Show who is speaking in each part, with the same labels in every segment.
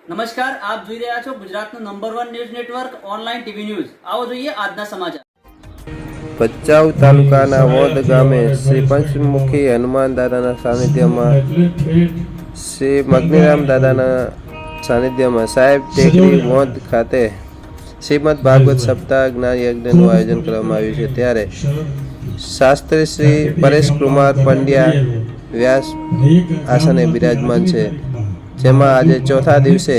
Speaker 1: નમસ્કાર, આપ જોઈ રહ્યા છો ગુજરાતનું number 1 news network online TV news. આવો જોઈએ આજના સમાચાર।
Speaker 2: ભચાઉ તાલુકાના વોંધ ગામે શ્રી પંચમુખી હનુમાન દાદાના સાનિધ્યમાં શ્રી મગ્નિરામ દાદાના સાનિધ્યમાં સાહેબ ટેકરી વોંધ ખાતે શ્રીમદ ભાગવત સપ્તાહ જ્ઞાન યજ્ઞનું આયોજન કરવામાં આવ્યું છે। ત્યારે શાસ્ત્રી શ્રી પરેશ કુમાર પંડ્યા વ્યાસ આસને બિરાજમાન છે, જેમાં આજે ચોથા દિવસે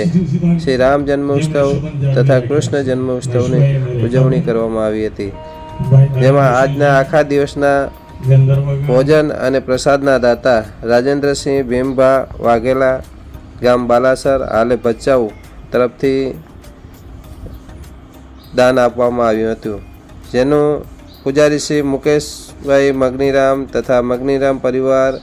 Speaker 2: શ્રી રામ જન્મોત્સવ તથા કૃષ્ણ જન્મોત્સવની ઉજવણી કરવામાં આવી હતી, જેમાં આજના આખા દિવસના ભોજન અને પ્રસાદના દાતા રાજેન્દ્રસિંહ ભીમભા વાઘેલા ગામ બાલાસર હાલે ભચાઉ તરફથી દાન આપવામાં આવ્યું હતું, જેનું પૂજારી શ્રી મુકેશભાઈ મગ્નિરામ તથા મગ્નિરામ પરિવાર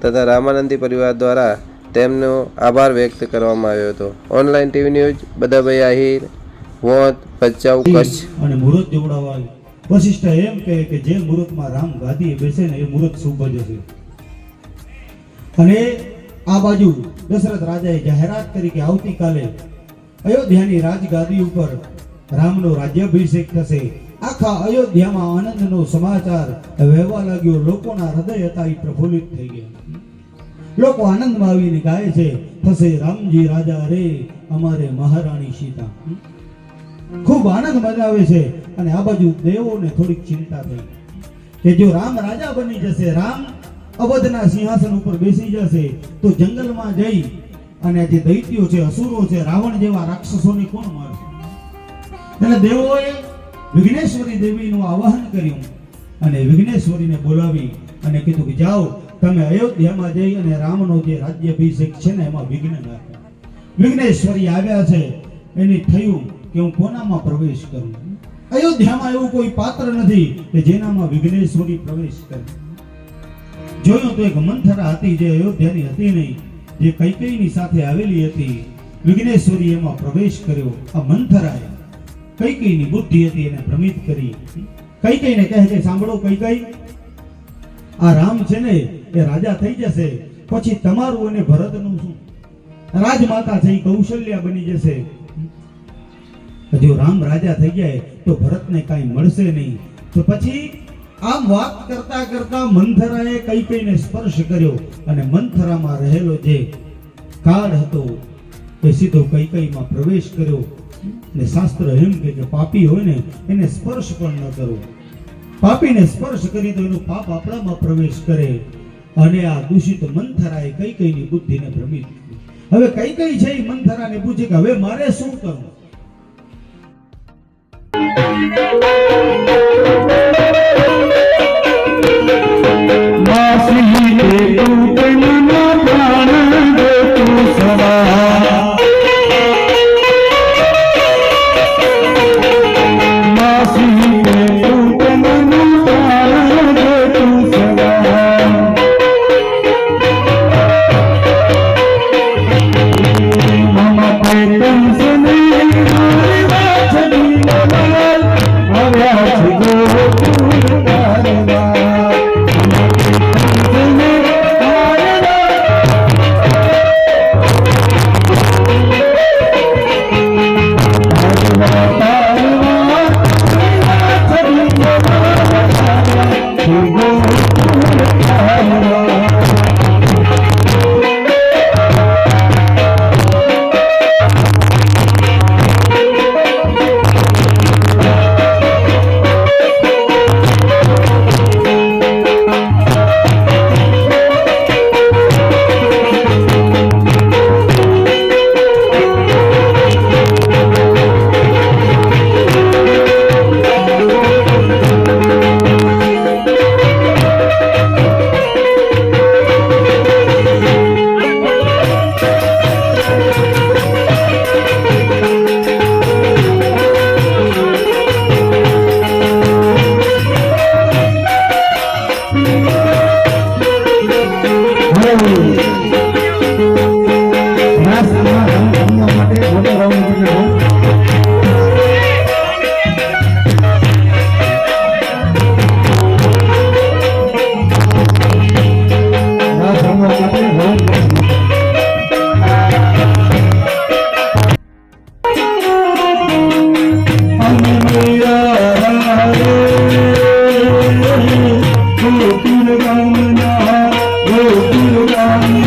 Speaker 2: તથા રામાનંદી પરિવાર દ્વારા તેમનો આભાર વ્યક્ત કરવામાં આવ્યો હતો। ઓનલાઈન ટીવી ન્યૂઝ બદાભાઈ આહિર, વોંધ, ભચાઉ, કચ્છ।
Speaker 3: અને મુહૂર્ત જોડાવા વશિષ્ઠ એમ કહે કે જે મુહૂર્તમાં રામ ગાદીએ બેસે ને એ મુહૂર્ત શુભ જ છે। અને આ બાજુ દશરથ રાજાએ જાહેરાત કરી કે આવતીકાલે અયોધ્યાની રાજગાદી ઉપર રામનો રાજ્યાભિષેક થશે। આખા અયોધ્યામાં આનંદનો સમાચાર વહેવા લાગ્યો। લોકોના હૃદય હતા એ પ્રફુલ્લિત થઈ ગયા। લોકો આનંદમાં આવીને ગાય છે, થશે રામજી રાજા રે અમારે મહારાણી સીતા। ખૂબ આનંદ મનાવે છે। અને આ બાજુ દેવોને થોડીક ચિંતા થઈ કે જો રામ રાજા બની જશે, રામ અવધના સિંહાસન ઉપર બેસી જશે તો જંગલમાં જઈ અને જે દૈત્યો છે, અસુરો છે, રાવણ જેવા રાક્ષસોને કોણ મારશે? એટલે દેવોએ વિઘ્નેશ્વરી દેવીનું આવાહન કર્યું અને વિઘ્નેશ્વરીને બોલાવી અને કીધું કે જાઓ તમે અયોધ્યામાં જઈ અને રામનો જે રાજ્યાભિષેક છે ને એમાં વિઘ્ન નાખો। વિઘ્નેશ્વરી આવ્યા છે, એને થયું કે હું કોનામાં પ્રવેશ કરું? અયોધ્યામાં એવું કોઈ પાત્ર નથી કે જેનામાં વિઘ્નેશ્વરી પ્રવેશ કરે। જોયું તો એક મંથરા હતી જે અયોધ્યાની હતી નહીં, જે કૈકેયીની સાથે આવેલી હતી। વિઘ્નેશ્વરી એમાં પ્રવેશ કર્યો। આ મંથરાએ કૈકેયીની બુદ્ધિ હતી એને ભ્રમિત કરી। કૈકેયીને કહે છે, સાંભળો કૈકેયી, આ રામ છે ને એ રાજા થઈ જશે, પછી તમારું અને ભરતનું શું? રાજમાતા છે એ કૌશલ્યા બની જશે। જો રામ રાજા થઈ જાય તો ભરતને કાંઈ મળશે નહીં। તો પછી આમ વાત કરતા કરતા મંથરાએ કૈકેયીને સ્પર્શ કર્યો અને મંથરામાં રહેલો જે કાળ હતો એ સીધો કૈકેયીમાં પ્રવેશ કર્યો। ને શાસ્ત્ર એમ કે પાપી હોય ને એને સ્પર્શ પણ ન કરવો। પાપીને સ્પર્શ કરી તો એનું પાપ આપણામાં પ્રવેશ કરે। અને આ દૂષિત મંથરાએ કૈકેયીની બુદ્ધિને ભ્રમિત કરી। હવે કૈકેયી છે એ મંથરાને પૂછે કે હવે મારે શું કરવું?
Speaker 4: Have સ્વામી